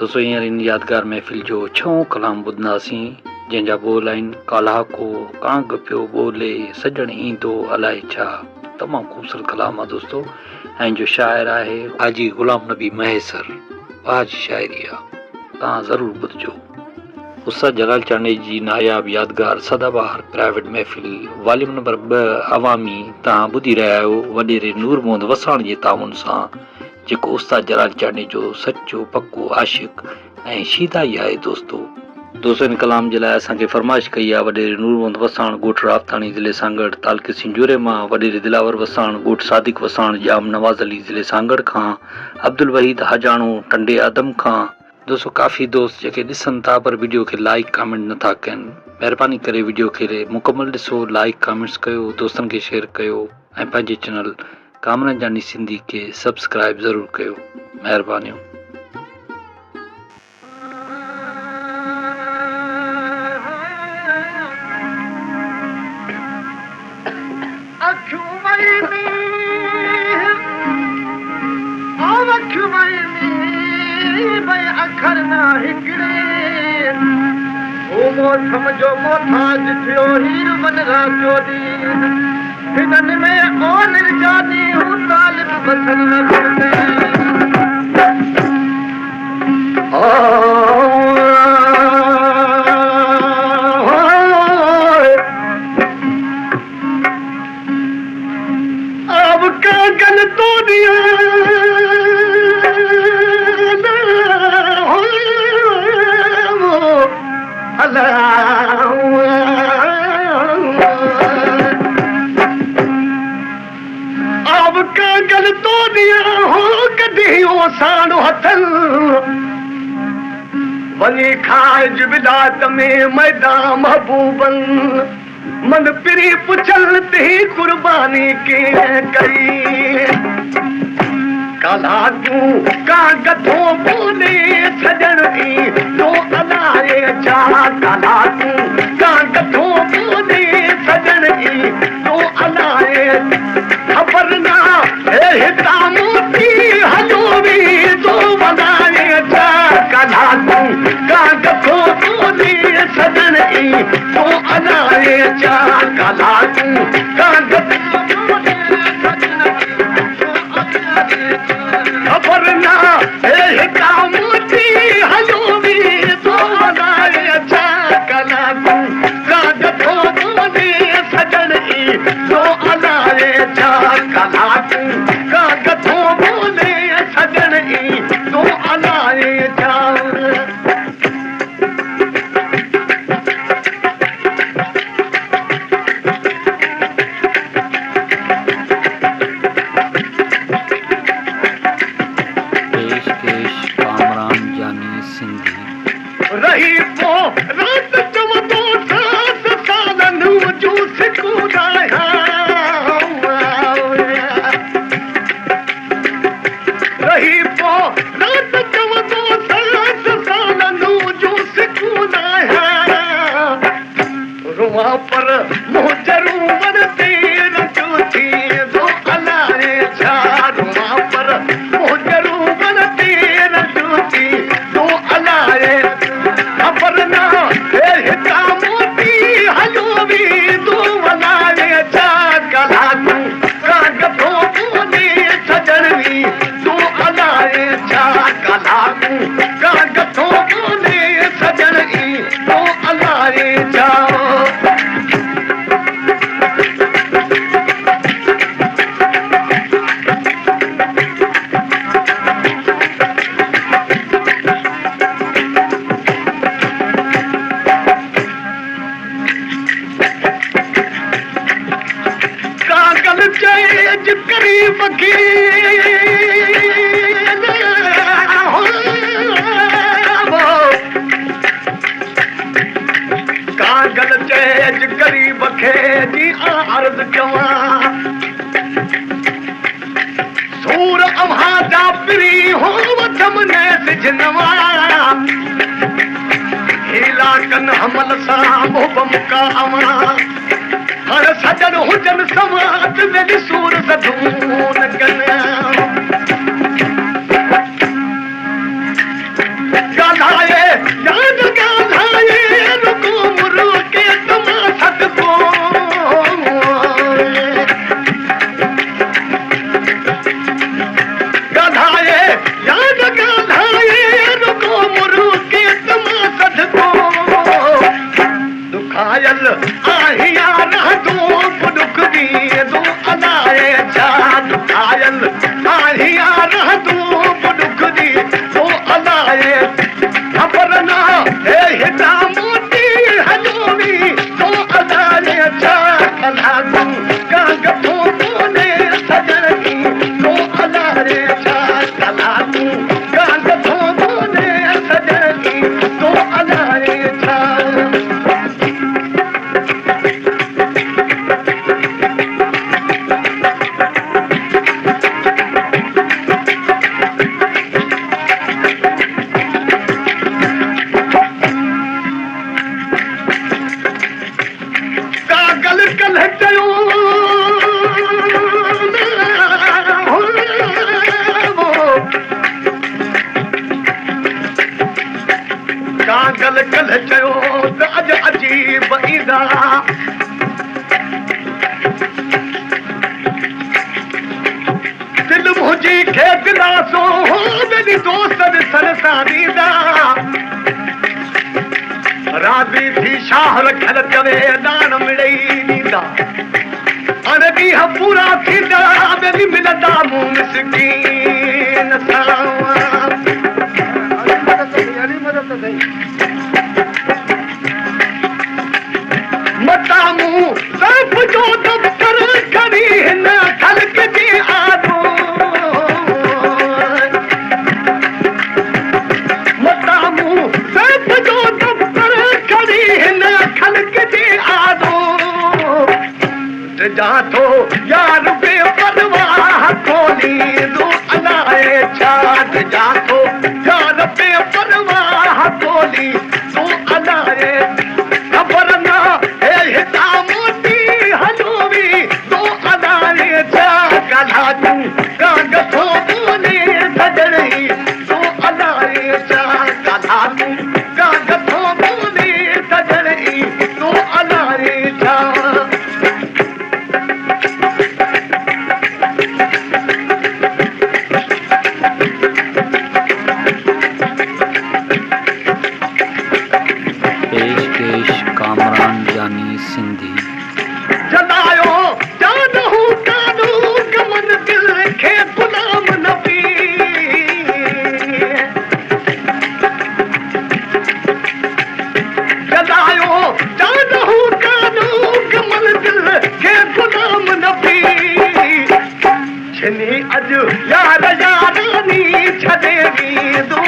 दोस्तों हींअर इन यादगार महफ़िल जो 6 कलाम ॿुधंदासीं जंहिंजा बोल आहिनि काला को कांग पियो ॿोले सजण ईंदो अलाए छा। तमामु ख़ूबसूरत कलाम आहे दोस्तों। ऐं जो शाइर आहे हाजी ग़ुलाम नबी मैसर। वाह जी शाइरी आहे, तव्हां ज़रूरु ॿुधिजो। उस्ताद जलाल चांडे जी नायाब यादगार सदाबहार प्राइवेट महफ़िल वॉल्यूम नंबर 2 अवामी तव्हां ॿुधी रहिया आहियो वॾेरे नूर मोहम्मद वसाण जे ताउन सां, जेको उस्ताद जलाल चांडे जो सचो पक्को आशिक़ ऐं शीदाई आहे। दोस्तों इन कलाम जे लाइ असांखे फरमाइश कई आहे वॾेरे नूर मोहम्मद वसाण ॻोठ रावताणी ज़िले सांगड़ तालुके सिंजूरे मां, वॾेरे दिलावर वसाण ॻोठ सादिक वसाण जाम नवाज़ अली ज़िले सांगड़ खां, अब्दुल वहीद हजाणो टंडे आदम खां। दोस्तों काफ़ी दोस्त जेके ॾिसनि था पर वीडियो खे लाइक कमेंट नथा कनि, महिरबानी करे वीडियो खे मुकमल ॾिसो, लाइक कमेंट्स कयो, दोस्तनि खे शेयर कयो ऐं पंहिंजे चैनल कामरान जानी सिंधी के सब्सक्राइब ज़रूरु कयो। महिरबानियूं। अखर ना हिकड़े ओ मौसम जो मोहताज थियो हीर बनरा चोरी हिनन में ओ निर्जानी हूँ तालिब बसन न करते अब का गल तो दिया अब का गल तो दिया हो कदी ओ साणो हथल वनी खाए जुबिदात में मैदान महबूबन मन पिरी पुछल ते कुर्बानी के कई काला तू कागथो बोले सजन की तो अलाए छा। काला तू कागथो बोले सजन की तो अलाए खबर ना हिता मोती हजोवी तो बनाए छा। काला तू कागथो बोले सजन की तो अलाए छा। काला तू कागथो बोले सजन खबर ना हिता मोती हजोवी तो बनाए छा। काला तू कागथो बोले सजन की तो अलाए छा। काला तू कागथो बोले सजन की तो अलाए छा। रही पो रात चवंदो सास सालनि जूं सिकूराया रही पो रात चवंदो सास सालनि जूं सिकूराया रुआ पर मोजरू वरती रजू थी तो अलाए छा। रुआ पर मोजरू वरती रजू थी तो अलाए खबर ना हिता मोती हजोवी तो बनाए छा। काला तू कागथो बोले सजनवी तो अलाए छा। काला तू कागथो बोले सजनवी तो अलाए छा। चेज करीब की कागल चेज करीब खे जी अर्ज कवा सूर अम्हा जा पिरी हो वधमने सिजनवा हीला कन हमल सा मोहबम का अमा हर सजन हुजन समात में सूर सधून कन कल चयो त अॼु अजीब ईंदा दिल मुंहिंजी खे दिलासो मेरी दोस्त ॾिसण सां ॾींदा राज़ी थी शाह रखियल चवे दान मिड़ई ॾींदा हाणे ॾींहं पूरा थींदा मेरी मिलंदा मूं मिसकीन सां मतामूं सब जो दफ़्तर खणी हिन ख़ल्क़ जी आदो मतामूं सब जो दफ़्तर खणी हिन ख़ल्क़ जी आदो जा थो यार बेपरवाह खोली दो अलाए छा जा थो यार बेपरवाह खोली दो अलाए खबर न हे हिता मोटी हलोवी दो अलाए छा कला तू कांग थो बोले सजड़ी दो अलाए छा कला तू कांग थो बोले सजड़ी दो अलाए छा कामरान जानी सिंधी जलायो जानहू कानू गमन दिल खे गुलाम नबी जलायो जानहू कानू गमन दिल खे गुलाम नबी छिनी अॼु यार यारानी छॾे ॾींदो